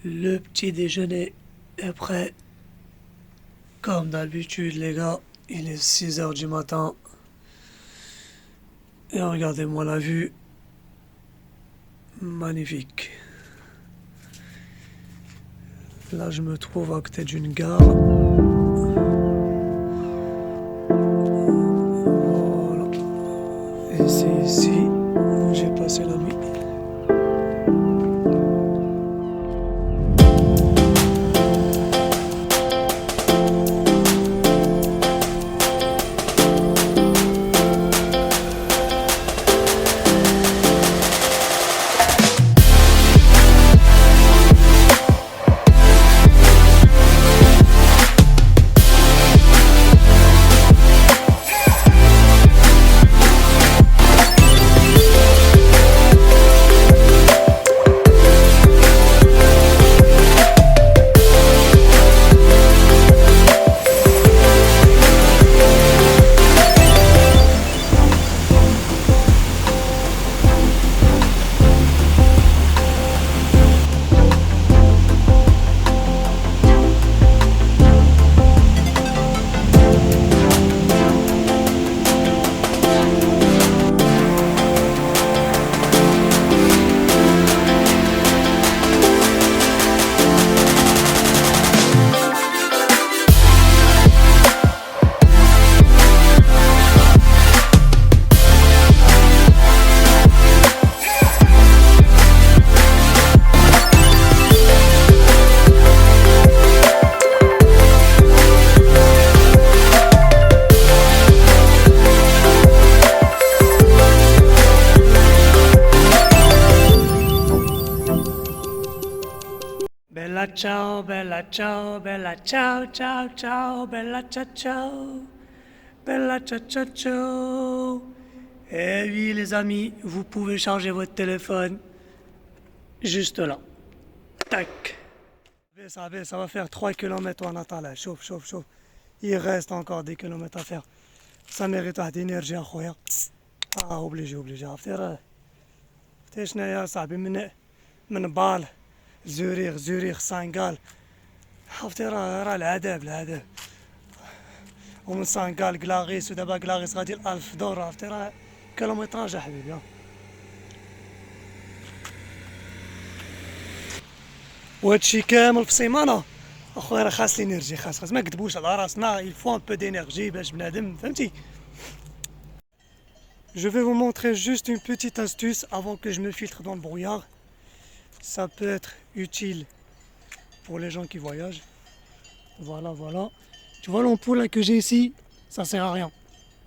Le petit déjeuner est prêt. Comme d'habitude, les gars, il est 6 heures du matin. Et regardez-moi la vue. Magnifique. Là, je me trouve à côté d'une gare. Voilà. Et c'est ici où j'ai passé la nuit. Bella ciao, bella ciao, bella ciao, ciao, ciao, bella ciao, ciao, bella ciao, ciao, ciao. Eh oui, les amis, vous pouvez charger votre téléphone juste là. Tac. Ça va faire 3 km en attendant là. Chauffe, chauffe, chauffe. Il reste encore des kilomètres à faire. Ça mérite d'énergie à خويا. obligé. عرفتي شناهي صاحبي من بال زوريغ سانغال. عرفتي راه العذاب ومن سانغال كلاغيس ودابا كلاغيس غادي ل1000 دور. عرفتي راه كيلومتراج حبيبي. وهادشي كامل في سيمانه اخويا راه خاص لينيرجي خاص ما كذبوش على راسنا. il faut un peu d'énergie باش بنادم فهمتي. Je vais vous montrer juste une petite astuce avant que je me filtre dans le brouillard. Ça peut être utile pour les gens qui voyagent. Voilà. Tu vois l'ampoule là que j'ai ici, ça sert à rien.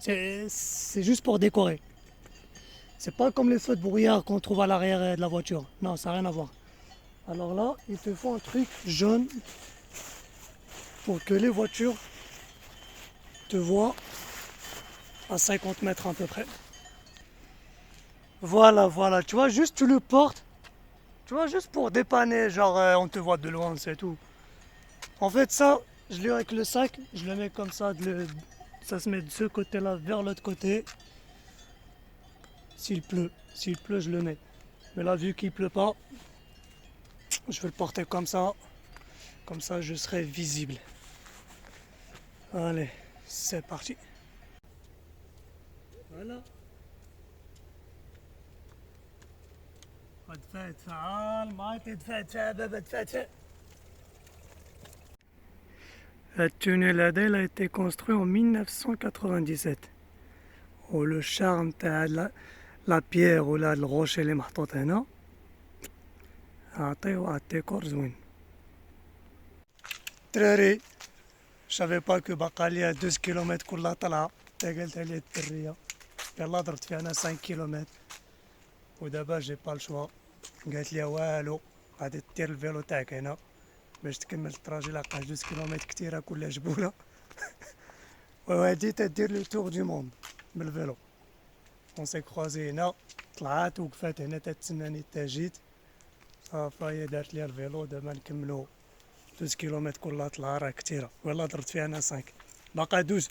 C'est juste pour décorer. C'est pas comme les feux de brouillard qu'on trouve à l'arrière de la voiture. Non, ça n'a rien à voir. Alors là, il te faut un truc jaune pour que les voitures te voient à 50 mètres à peu près. Voilà. Tu vois, juste tu le portes. Tu vois, juste pour dépanner, genre on te voit de loin, c'est tout. En fait, ça, je l'ai avec le sac, je le mets comme ça, ça se met de ce côté-là vers l'autre côté. S'il pleut, je le mets. Mais là, vu qu'il pleut pas, je vais le porter comme ça je serai visible. Allez, c'est parti. Voilà. Le tunnel Adèle a été construit en 1997. Oh, le charme de la pierre ou la roche اللي محطوط هنا عطيو الديكور زوين. دراري savais pas que بقى لي 12 كيلومتر كلها طلعة. قالت لي الدرية يلا ضربت فيها انا 5 كيلومتر ودابا جي با الشوا. قالت لي والو غادي دير الفيلو تاعك هنا باش تكمل التراجي. لقى 12 كيلومتر كتيره كلها جبوله. وهادي تدير لو تور دو موند بالفيلو. اون سي كروزي هنا طلعات وقفات هنا تتسناني تا جيت صافا. هي دارت لي الفيلو. دابا نكملو 12 كيلومتر كلها طلعه راه كتيره. والله ضربت فيها انا 5 باقا 12.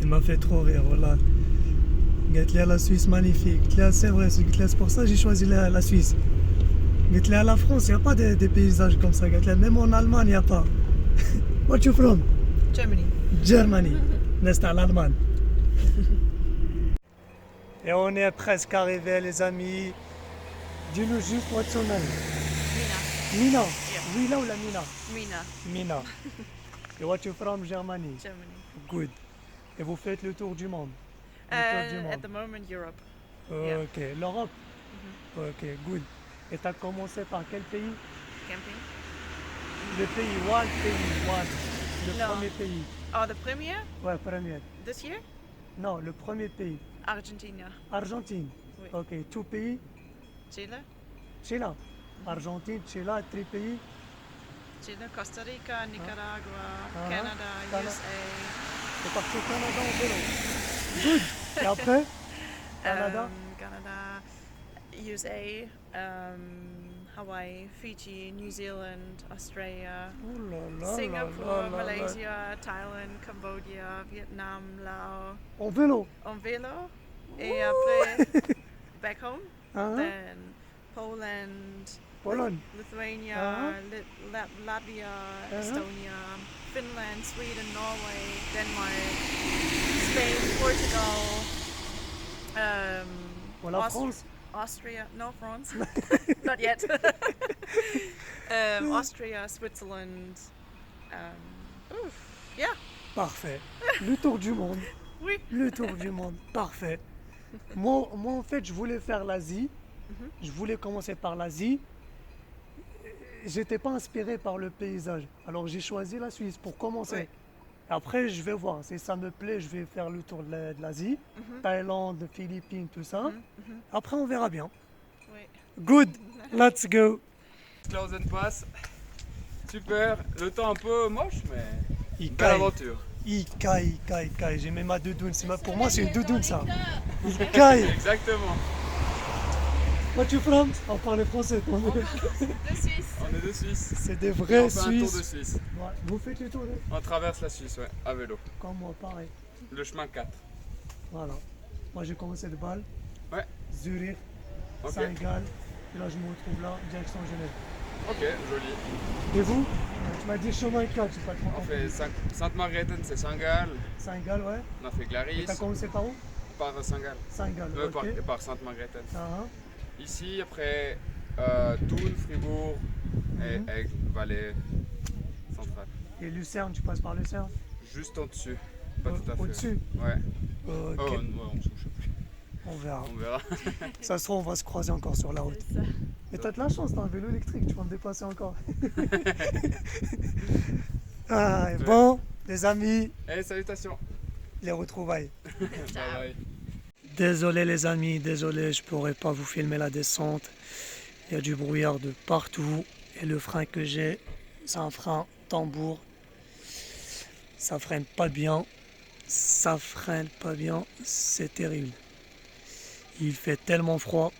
Il m'a fait trop rire, voilà. قالت لي la Suisse magnifique. قلت لها c'est vrai, قلت لها c'est pour ça que j'ai choisi la Suisse. قلت لها la France, il n'y a pas des paysages comme ça. قلت لها même en Allemagne, il n'y a pas. What you from? Germany. Germany. N'est-ce l'Allemagne. Et on est presque arrivé, les amis. Dis-nous juste what's your name? Mina. Mina. Yeah. Wila ou la Mina? Mina. Mina. Et what you from Germany? Germany. Good. Et vous faites le tour du monde? Le tour du At monde. the moment, Europe. Yeah. Ok. L'Europe? Ok, good. Et tu as commencé par quel pays? Camping. Le pays, one pays, one. Le Non. premier pays. Oh, the premier Ouais, premier. this year? Non, le premier pays. Argentina. Argentine. Oui. Ok, tout pays? Chile. Chile. Argentine, Chile, trois pays. Chile, Costa Rica, Nicaragua, Ah. Canada, Cana- USA. C'est parti au Canada en vélo. Good. Et après? Canada? Canada, USA, Hawaii, Fiji, New Zealand, Australia, Oh là là Singapore, là là là là. Malaysia, Thailand, Cambodia, Vietnam, Laos, En vélo. en vélo. Et après, back home, Hein? then Poland, Pologne. Lithuania, Uh-huh. Latvia, Uh-huh. Estonia, Finland, Sweden, Norway, Denmark, Spain, Portugal, Pour la France. Austria, no France, not yet. Austria, Switzerland. Yeah, Parfait. Le tour du monde. oui. Le tour du monde. Parfait. Moi, en fait, je voulais faire l'Asie. Je voulais commencer par l'Asie. J'étais pas inspiré par le paysage. Alors j'ai choisi la Suisse pour commencer. Ouais. Après, je vais voir. Si ça me plaît, je vais faire le tour de l'Asie. Thaïlande, Philippines, tout ça. Après, on verra bien. Oui. Good. Let's go. Klausen Pass. Super. Le temps un peu moche, mais Il belle caille. aventure. Il caille. J'ai mis ma doudoune. Pour moi, c'est une doudoune, ça. Il caille. Exactement. What you from? On parle français. toi. De Suisse. On est de Suisse. C'est des Et vrais on fait un tour de Suisses. Suisse. Ouais. Vous faites le tour de... On traverse la Suisse, ouais, à vélo. Comme moi, pareil. Le chemin 4. Voilà. Moi, j'ai commencé de Bâle, Ouais. Zurich, Ok. Saint-Gall. Et là, je me retrouve là, direction Genève. Ok, joli. Et vous? Tu m'as dit chemin 4, j'ai pas trop On compris. fait Sainte-Margrethe, c'est Saint-Gall. Saint-Gall, ouais. On a fait Et Glaris. t'as commencé par où? Par Saint-Gall. Saint-Gall, ok. Par Sainte-Margrethe. Ah, Ici, après Thun, Fribourg et Aigle, Valais, Centrale. Et Lucerne, tu passes par Lucerne? Juste en dessus. Pas tout à fait. Au-dessus? Ouais. Ok. Oh, ouais, en dessous, je sais plus. On verra. On verra. Ça se trouve, on va se croiser encore sur la route. C'est ça. Et t'as de la chance, t'as un vélo électrique, tu vas me dépasser encore. Ah, et bon, les amis, Et salutations. les retrouvailles. Bye bye. Désolé les amis, désolé, je pourrais pas vous filmer la descente. Il y a du brouillard de partout et le frein que j'ai, c'est un frein tambour. Ça freine pas bien, c'est terrible. Il fait tellement froid.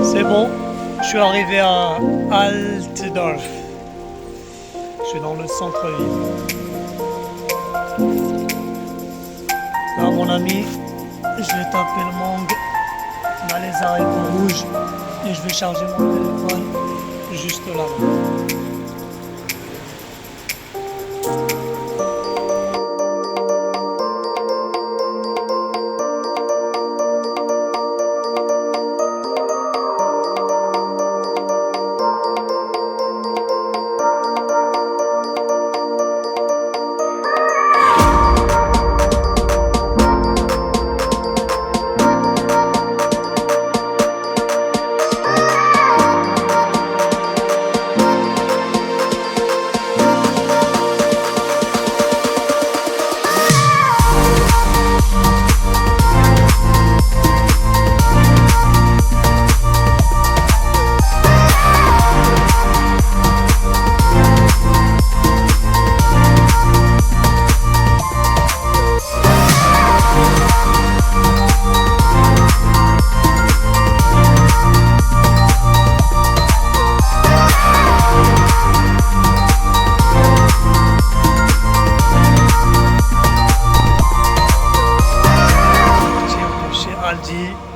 C'est bon, je suis arrivé à Altdorf. Je suis dans le centre-ville. Là, mon ami, je vais taper le mangue. On a les arrêts rouges. et je vais charger mon téléphone juste là-bas.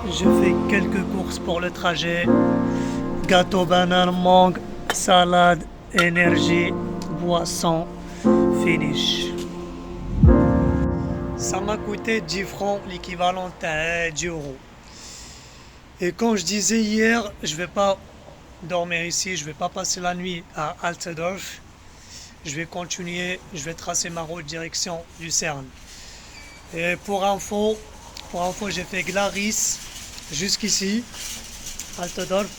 Je fais quelques courses pour le trajet. Gâteau, banane, mangue, salade, énergie, boisson, finish. Ça m'a coûté 10 francs, l'équivalent à 10 euros. Et comme je disais hier, je vais pas dormir ici, je vais pas passer la nuit à Altdorf. Je vais continuer, je vais tracer ma route direction Lucerne. Et pour info, j'ai fait Glaris jusqu'ici, Altdorf.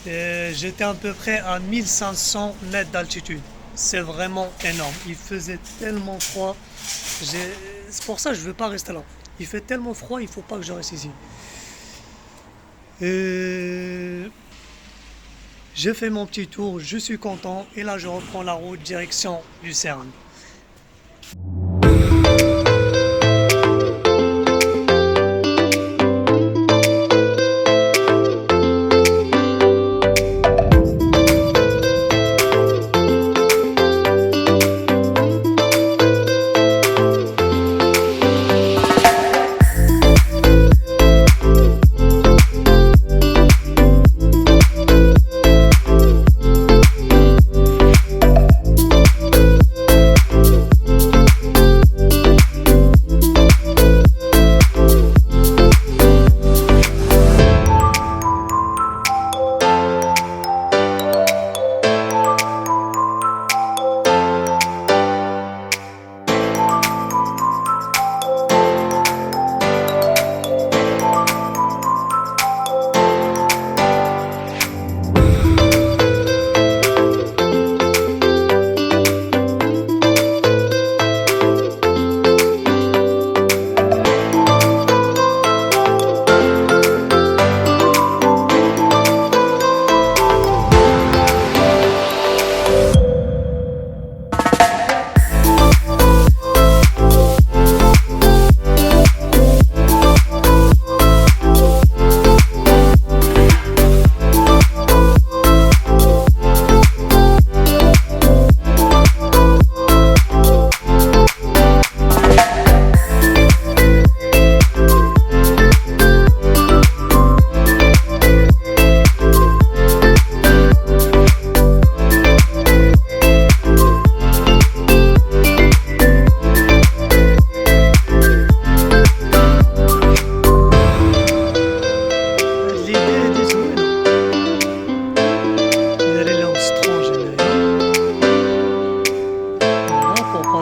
J'étais à peu près à 1500 mètres d'altitude. C'est vraiment énorme. Il faisait tellement froid. C'est pour ça que je ne veux pas rester là. Il fait tellement froid, il ne faut pas que je reste ici. J'ai fait mon petit tour, je suis content. Et là, je reprends la route direction Lucerne.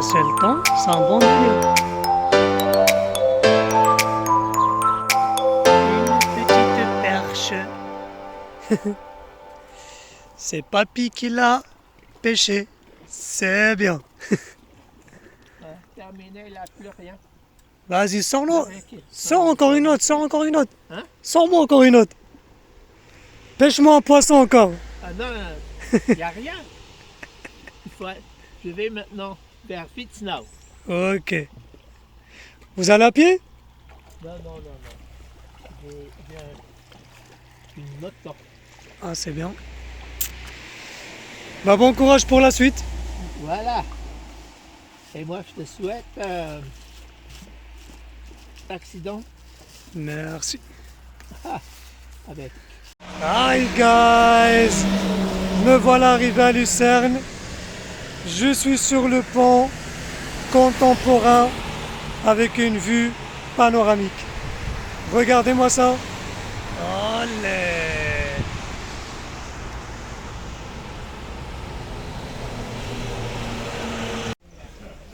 C'est le temps, c'est un bon délire. Une petite perche. C'est papy qui l'a pêché. C'est bien. Terminé, là, plus rien. Vas-y, sors-nous. Ok. Sors encore une autre, sors encore une autre. Hein? Sors-moi encore une autre. Pêche-moi un poisson encore. Ah non, il n'y a rien. Je vais maintenant vers Witznau. Ok. Vous allez à pied? Non. J'ai une moto. Ah, c'est bien. Bah, bon courage pour la suite. Voilà. Et moi, je te souhaite accident Merci. avec Hi guys, me voilà arrivé à Lucerne. Je suis sur le pont contemporain avec une vue panoramique. Regardez-moi ça. Olé.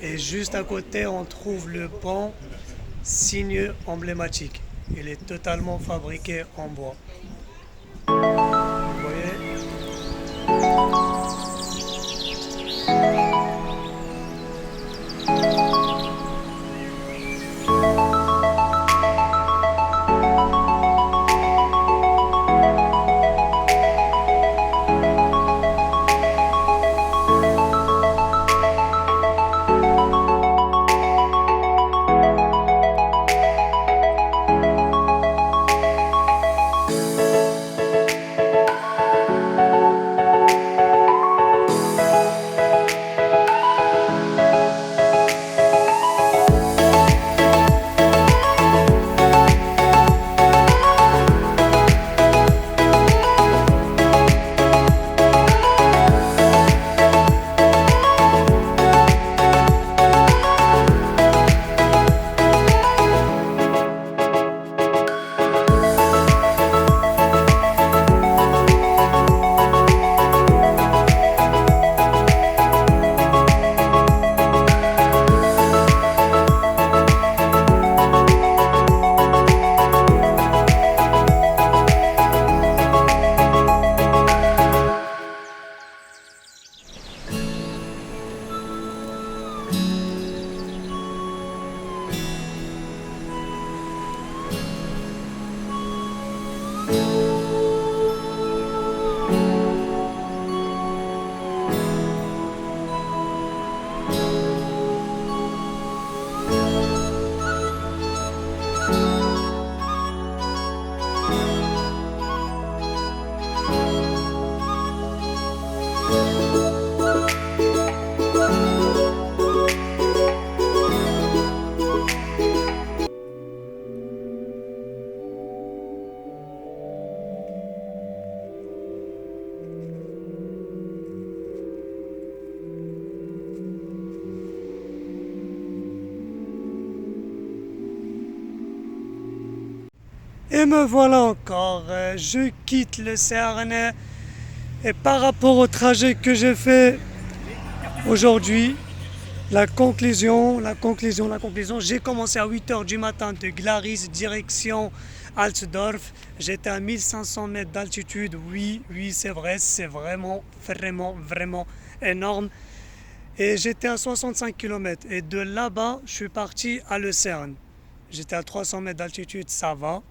Et juste à côté, on trouve le pont, signe emblématique. Il est totalement fabriqué en bois. Vous voyez? Et me voilà encore, je quitte le Cerne et par rapport au trajet que j'ai fait aujourd'hui, la conclusion, j'ai commencé à 8h du matin de Glaris, direction Altdorf, j'étais à 1500 mètres d'altitude, oui c'est vrai, c'est vraiment énorme et j'étais à 65 km et de là-bas je suis parti à Lucerne, j'étais à 300 mètres d'altitude, ça va.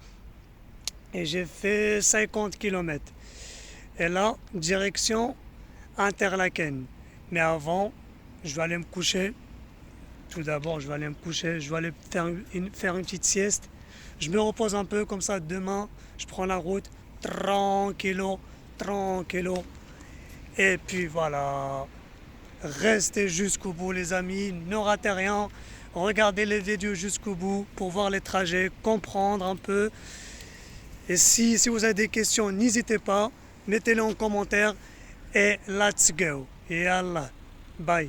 Et j'ai fait 50 km. Et là, direction Interlaken. Mais avant, je vais aller me coucher. Tout d'abord, je vais aller me coucher. Je vais aller faire une petite sieste. Je me repose un peu, comme ça, demain, je prends la route tranquillo. Et puis voilà. Restez jusqu'au bout, les amis. Ne ratez rien. Regardez les vidéos jusqu'au bout pour voir les trajets, comprendre un peu. Et si vous avez des questions, n'hésitez pas, mettez-les en commentaire et let's go. Et Allah, bye.